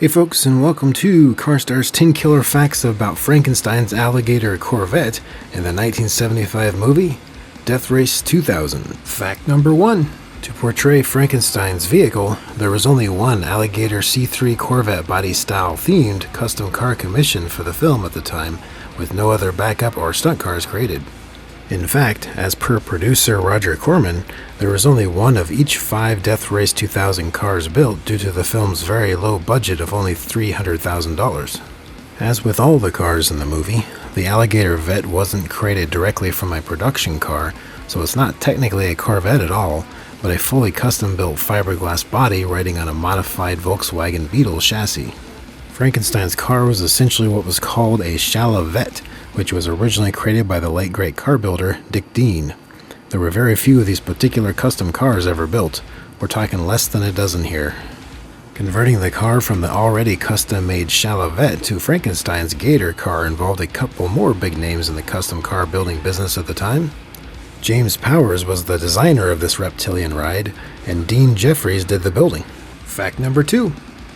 Hey folks, and welcome to CarStarz 10 Killer Facts about Frankenstein's Alligator Corvette in the 1975 movie, Death Race 2000. Fact number 1. To portray Frankenstein's vehicle, there was only one Alligator C3 Corvette body-style themed custom car commissioned for the film at the time, with no other backup or stunt cars created. In fact, as per producer Roger Corman, there was only one of each 5 Death Race 2000 cars built due to the film's very low budget of only $300,000. As with all the cars in the movie, the Alligator Vette wasn't created directly from a production car, so it's not technically a Corvette at all, but a fully custom-built fiberglass body riding on a modified Volkswagen Beetle chassis. Frankenstein's car was essentially what was called a shala-vette, which was originally created by the late great car builder Dick Dean. There were very few of these particular custom cars ever built. We're talking less than a dozen here. Converting the car from the already custom-made shala-vette to Frankenstein's Gator car involved a couple more big names in the custom car building business at the time. James Powers was the designer of this reptilian ride, and Dean Jeffries did the building. Fact number 2.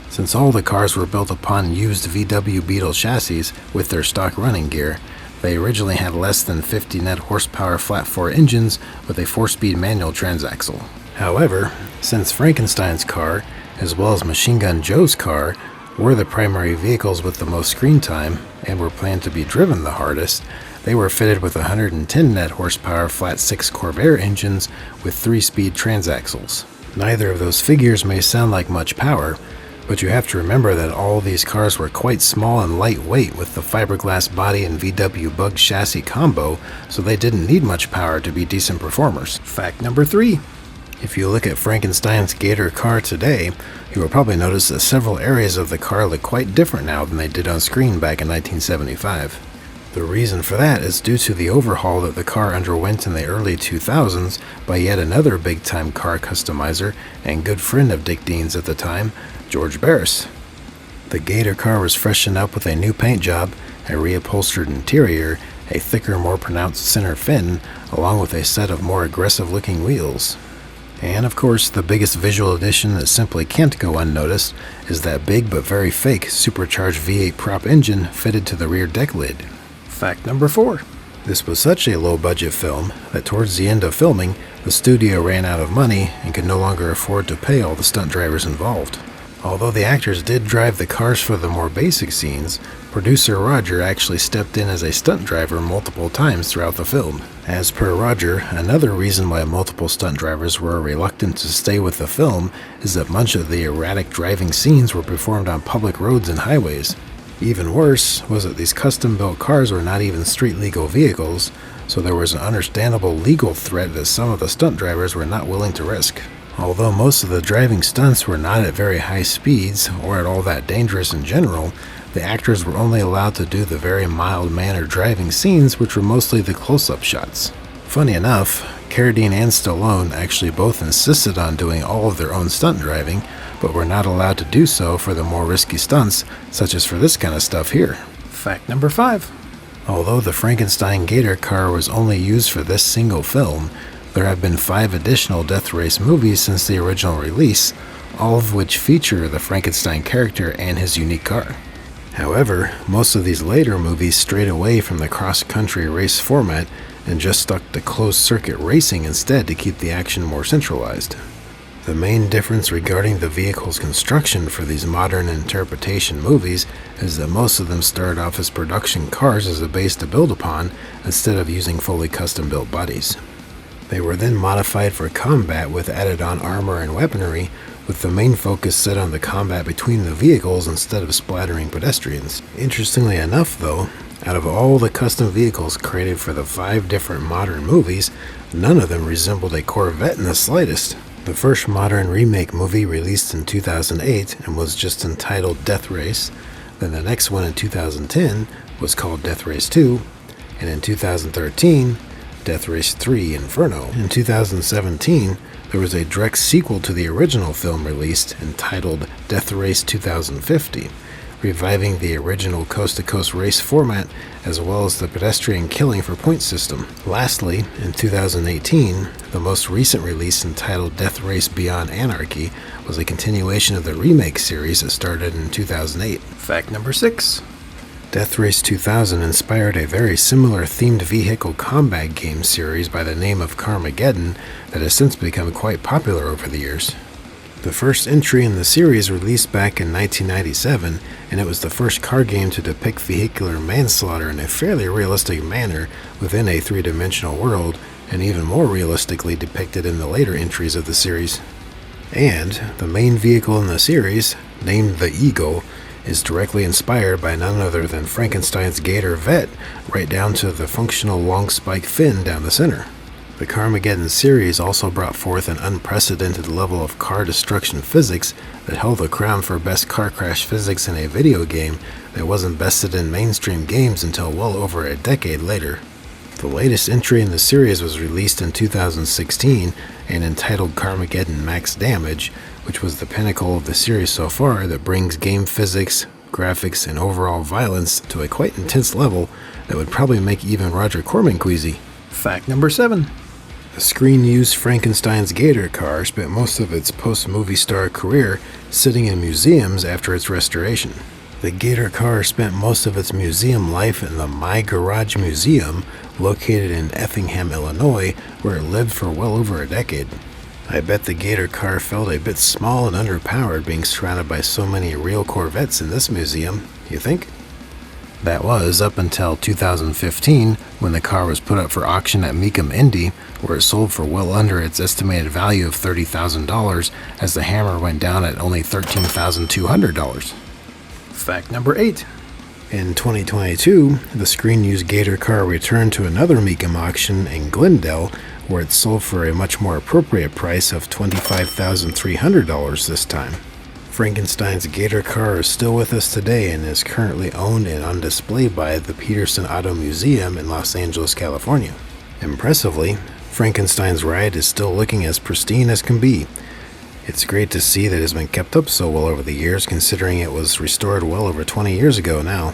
Since all the cars were built upon used VW Beetle chassis with their stock running gear, they originally had less than 50 net horsepower flat-4 engines with a 4-speed manual transaxle. However, since Frankenstein's car, as well as Machine Gun Joe's car, were the primary vehicles with the most screen time and were planned to be driven the hardest, they were fitted with 110 net horsepower flat-6 Corvair engines with 3-speed transaxles. Neither of those figures may sound like much power, but you have to remember that all these cars were quite small and lightweight with the fiberglass body and VW Bug chassis combo, so they didn't need much power to be decent performers. Fact number 3. If you look at Frankenstein's Gator car today, you will probably notice that several areas of the car look quite different now than they did on screen back in 1975. The reason for that is due to the overhaul that the car underwent in the early 2000s by yet another big-time car customizer and good friend of Dick Dean's at the time, George Barris. The Gator car was freshened up with a new paint job, a reupholstered interior, a thicker, more pronounced center fin, along with a set of more aggressive-looking wheels. And of course, the biggest visual addition that simply can't go unnoticed is that big but very fake supercharged V8 prop engine fitted to the rear deck lid. Fact number 4. This was such a low-budget film that towards the end of filming, the studio ran out of money and could no longer afford to pay all the stunt drivers involved. Although the actors did drive the cars for the more basic scenes, producer Roger actually stepped in as a stunt driver multiple times throughout the film. As per Roger, another reason why multiple stunt drivers were reluctant to stay with the film is that much of the erratic driving scenes were performed on public roads and highways. Even worse was that these custom-built cars were not even street-legal vehicles, so there was an understandable legal threat that some of the stunt drivers were not willing to risk. Although most of the driving stunts were not at very high speeds or at all that dangerous in general, the actors were only allowed to do the very mild-mannered driving scenes, which were mostly the close-up shots. Funny enough, Carradine and Stallone actually both insisted on doing all of their own stunt driving, but were not allowed to do so for the more risky stunts, such as for this kind of stuff here. Fact number 5. Although the Frankenstein Gator car was only used for this single film, there have been 5 additional Death Race movies since the original release, all of which feature the Frankenstein character and his unique car. However, most of these later movies strayed away from the cross-country race format and just stuck to closed-circuit racing instead to keep the action more centralized. The main difference regarding the vehicle's construction for these modern interpretation movies is that most of them started off as production cars as a base to build upon instead of using fully custom-built bodies. They were then modified for combat with added-on armor and weaponry, with the main focus set on the combat between the vehicles instead of splattering pedestrians. Interestingly enough, though, out of all the custom vehicles created for the 5 different modern movies, none of them resembled a Corvette in the slightest. The first modern remake movie released in 2008 and was just entitled Death Race, then the next one in 2010 was called Death Race 2, and in 2013, Death Race 3 Inferno. In 2017, there was a direct sequel to the original film released entitled Death Race 2050, reviving the original coast-to-coast race format as well as the pedestrian killing for point system. Lastly, in 2018, the most recent release entitled Death Race Beyond Anarchy was a continuation of the remake series that started in 2008. Fact number 6. Death Race 2000 inspired a very similar themed vehicle combat game series by the name of Carmageddon that has since become quite popular over the years. The first entry in the series released back in 1997, and it was the first car game to depict vehicular manslaughter in a fairly realistic manner within a three-dimensional world, and even more realistically depicted in the later entries of the series. And the main vehicle in the series, named the Eagle, is directly inspired by none other than Frankenstein's Gator Vette, right down to the functional long spike fin down the center. The Carmageddon series also brought forth an unprecedented level of car destruction physics that held the crown for best car crash physics in a video game that wasn't bested in mainstream games until well over a decade later. The latest entry in the series was released in 2016 and entitled Carmageddon Max Damage, which was the pinnacle of the series so far that brings game physics, graphics, and overall violence to a quite intense level that would probably make even Roger Corman queasy. Fact number 7. The screen-used Frankenstein's Gator car spent most of its post-movie star career sitting in museums after its restoration. The Gator car spent most of its museum life in the My Garage Museum, located in Effingham, Illinois, where it lived for well over a decade. I bet the Gator car felt a bit small and underpowered being surrounded by so many real Corvettes in this museum, you think? That was up until 2015, when the car was put up for auction at Mecum Indy, where it sold for well under its estimated value of $30,000, as the Hammer went down at only $13,200. Fact number 8. In 2022, the screen-used Gator car returned to another Mecum auction in Glendale, where it sold for a much more appropriate price of $25,300 this time. Frankenstein's Gator car is still with us today and is currently owned and on display by the Peterson Auto Museum in Los Angeles, California. Impressively, Frankenstein's ride is still looking as pristine as can be. It's great to see that it has been kept up so well over the years, considering it was restored well over 20 years ago now.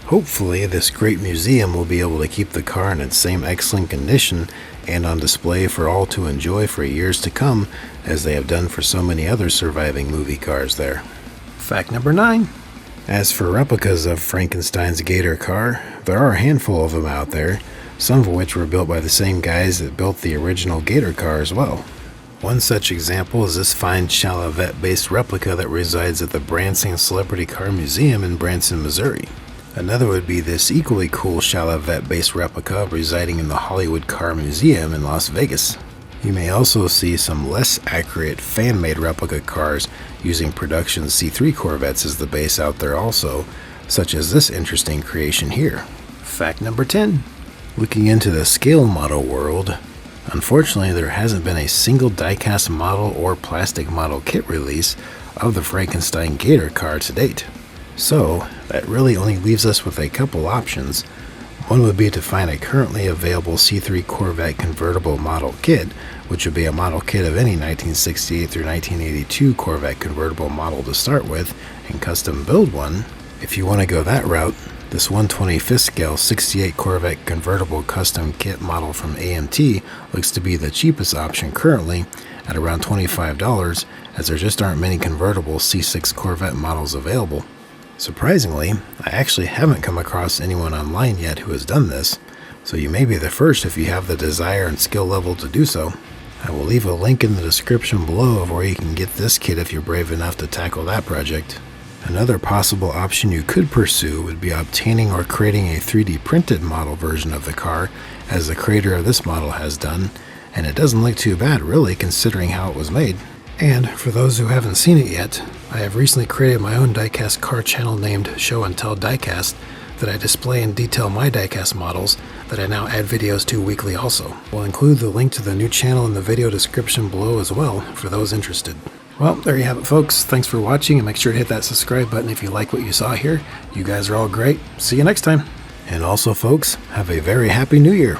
Hopefully, this great museum will be able to keep the car in its same excellent condition and on display for all to enjoy for years to come, as they have done for so many other surviving movie cars there. Fact number 9. As for replicas of Frankenstein's Gator car, there are a handful of them out there, some of which were built by the same guys that built the original Gator car as well. One such example is this fine shala-vette based replica that resides at the Branson Celebrity Car Museum in Branson, Missouri. Another would be this equally cool shala-vette based replica residing in the Hollywood Car Museum in Las Vegas. You may also see some less accurate fan-made replica cars using production C3 Corvettes as the base out there also, such as this interesting creation here. Fact number 10. Looking into the scale model world, unfortunately there hasn't been a single diecast model or plastic model kit release of the Frankenstein Gator car to date. So, that really only leaves us with a couple options. One would be to find a currently available C3 Corvette convertible model kit, which would be a model kit of any 1968 through 1982 Corvette convertible model to start with, and custom build one. If you want to go that route, this 1/25th scale 68 Corvette convertible custom kit model from AMT looks to be the cheapest option currently at around $25, as there just aren't many convertible C6 Corvette models available. Surprisingly, I actually haven't come across anyone online yet who has done this, so you may be the first if you have the desire and skill level to do so. I will leave a link in the description below of where you can get this kit if you're brave enough to tackle that project. Another possible option you could pursue would be obtaining or creating a 3D printed model version of the car, as the creator of this model has done, and it doesn't look too bad really considering how it was made. And for those who haven't seen it yet, I have recently created my own diecast car channel named Show and Tell Diecast that I display and detail my diecast models that I now add videos to weekly also. We'll include the link to the new channel in the video description below as well for those interested. Well, there you have it folks. Thanks for watching, and make sure to hit that subscribe button if you like what you saw here. You guys are all great. See you next time. And also folks, have a very happy new year.